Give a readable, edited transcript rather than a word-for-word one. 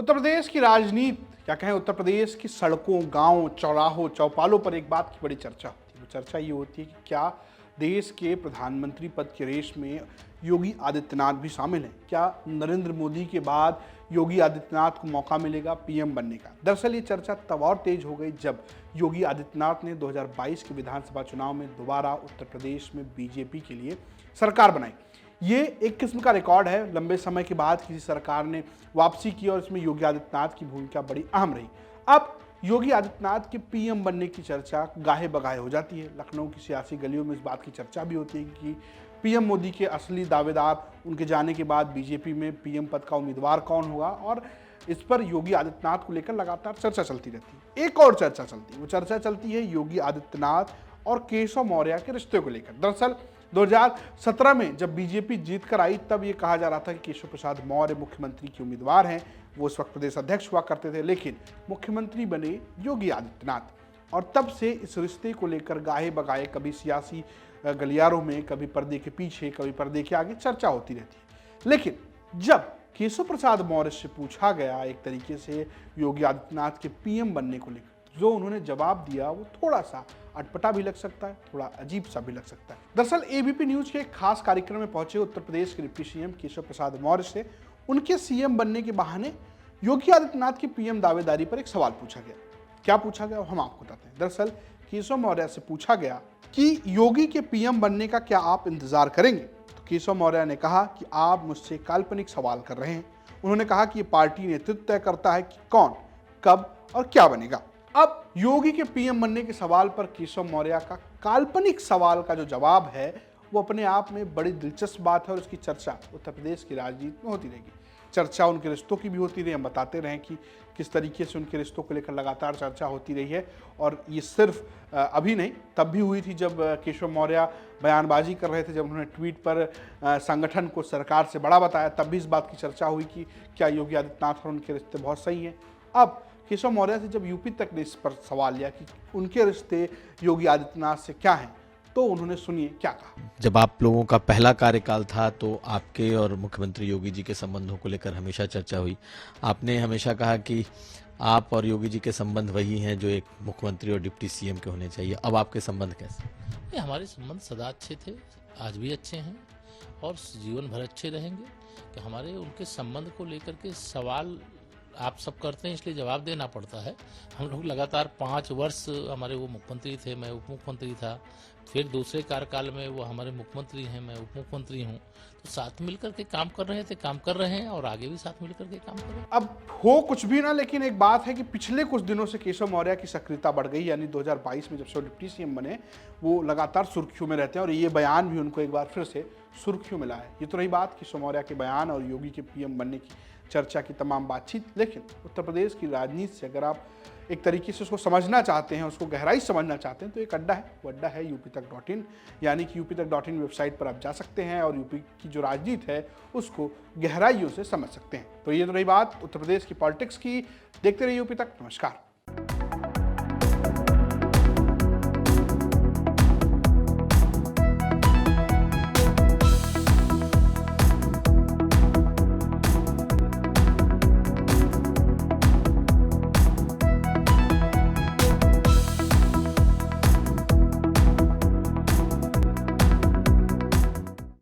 उत्तर प्रदेश की राजनीति, क्या कहें, उत्तर प्रदेश की सड़कों, गांव, चौराहों, चौपालों पर एक बात की बड़ी चर्चा होती है। वो चर्चा ये होती है कि क्या देश के प्रधानमंत्री पद के रेस में योगी आदित्यनाथ भी शामिल हैं? क्या नरेंद्र मोदी के बाद योगी आदित्यनाथ को मौका मिलेगा पीएम बनने का? दरअसल ये चर्चा तब और तेज हो गई जब योगी आदित्यनाथ ने 2022 के विधानसभा चुनाव में दोबारा उत्तर प्रदेश में बीजेपी के लिए सरकार बनाई। ये एक किस्म का रिकॉर्ड है, लंबे समय के बाद किसी सरकार ने वापसी की और इसमें योगी आदित्यनाथ की भूमिका बड़ी अहम रही। अब योगी आदित्यनाथ के पीएम बनने की चर्चा गाहे बगाहे हो जाती है। लखनऊ की सियासी गलियों में इस बात की चर्चा भी होती है कि पीएम मोदी के असली दावेदार, उनके जाने के बाद बीजेपी में पीएम पद का उम्मीदवार कौन होगा, और इस पर योगी आदित्यनाथ को लेकर लगातार चर्चा चलती रहती है। एक और चर्चा चलती है, वो चर्चा चलती है योगी आदित्यनाथ और केशव मौर्य के रिश्ते को लेकर। दरअसल 2017 में जब बीजेपी जीत कर आई तब ये कहा जा रहा था कि केशव प्रसाद मौर्य मुख्यमंत्री के उम्मीदवार हैं। वो उस वक्त प्रदेश अध्यक्ष हुआ करते थे, लेकिन मुख्यमंत्री बने योगी आदित्यनाथ। और तब से इस रिश्ते को लेकर गाहे बगाहे, कभी सियासी गलियारों में, कभी पर्दे के पीछे, कभी पर्दे के आगे चर्चा होती रहती है। लेकिन जब केशव प्रसाद मौर्य से पूछा गया एक तरीके से योगी आदित्यनाथ के पीएम बनने को लेकर, जो उन्होंने जवाब दिया वो थोड़ा सा अटपटा भी लग सकता है, थोड़ा अजीब सा भी लग सकता है। दरअसल एबीपी न्यूज के एक खास कार्यक्रम में पहुंचे उत्तर प्रदेश के डिप्टी सीएम केशव प्रसाद मौर्य से उनके सीएम बनने के बहाने योगी आदित्यनाथ की पीएम दावेदारी पर एक सवाल पूछा गया। क्या पूछा गया हम आपको बताते हैं। दरअसल केशव मौर्य से पूछा गया कि योगी के पीएम बनने का क्या आप इंतजार करेंगे? तो केशव मौर्य ने कहा कि आप मुझसे काल्पनिक सवाल कर रहे हैं। उन्होंने कहा कि ये पार्टी नेतृत्व तय करता है कि कौन, कब और क्या बनेगा। अब योगी के पीएम बनने के सवाल पर केशव मौर्य का काल्पनिक सवाल का जो जवाब है वो अपने आप में बड़ी दिलचस्प बात है और उसकी चर्चा उत्तर प्रदेश की राजनीति में होती रहेगी। चर्चा उनके रिश्तों की भी होती रही, हम बताते रहें कि किस तरीके से उनके रिश्तों को लेकर लगातार चर्चा होती रही है। और ये सिर्फ अभी नहीं, तब भी हुई थी जब केशव मौर्य बयानबाजी कर रहे थे, जब उन्होंने ट्वीट पर संगठन को सरकार से बड़ा बताया, तब भी इस बात की चर्चा हुई कि क्या योगी आदित्यनाथ और उनके रिश्ते बहुत सही हैं। अब केशव मौर्य से जब यूपी तक ने इस पर सवाल लिया कि उनके रिश्ते योगी आदित्यनाथ से क्या हैं, तो उन्होंने सुनिए क्या कहा। जब आप लोगों का पहला कार्यकाल था तो आपके और मुख्यमंत्री योगी जी के संबंधों को लेकर हमेशा चर्चा हुई। आपने हमेशा कहा कि आप और योगी जी के संबंध वही हैं जो एक मुख्यमंत्री और डिप्टी सीएम के होने चाहिए। अब आपके संबंध कैसे? ये हमारे संबंध सदा अच्छे थे, आज भी अच्छे हैं और जीवन भर अच्छे रहेंगे। कि हमारे उनके संबंध को लेकर के सवाल आप सब करते हैं, इसलिए जवाब देना पड़ता है। हम लोग लगातार 5 वर्ष, हमारे वो मुख्यमंत्री थे, मैं उप मुख्यमंत्री था, फिर दूसरे कार्यकाल में वो हमारे मुख्यमंत्री हैं, मैं उप मुख्यमंत्री हूँ, तो साथ मिलकर के काम कर रहे थे, काम कर रहे हैं और आगे भी साथ मिलकर के काम कर रहे हैं। अब हो कुछ भी ना, लेकिन एक बात है कि पिछले कुछ दिनों से केशव मौर्य की सक्रियता बढ़ गई। यानी 2022 में जब से डिप्टी सीएम बने वो लगातार सुर्खियों में रहते हैं और ये बयान भी उनको एक बार फिर से सुर्खियों में लाया है। ये तो रही बात केशव मौर्य के बयान और योगी के पीएम बनने की चर्चा की तमाम बातचीत। लेकिन उत्तर प्रदेश की राजनीति से अगर आप एक तरीके से उसको समझना चाहते हैं, उसको गहराई समझना चाहते हैं, तो एक अड्डा है, वो अड्डा है UPTAK.in। यानी कि UPTAK.in वेबसाइट पर आप जा सकते हैं और यूपी की जो राजनीति है उसको गहराइयों से समझ सकते हैं। तो ये तो रही बात उत्तर प्रदेश की पॉलिटिक्स की। देखते रहिए UP तक। नमस्कार।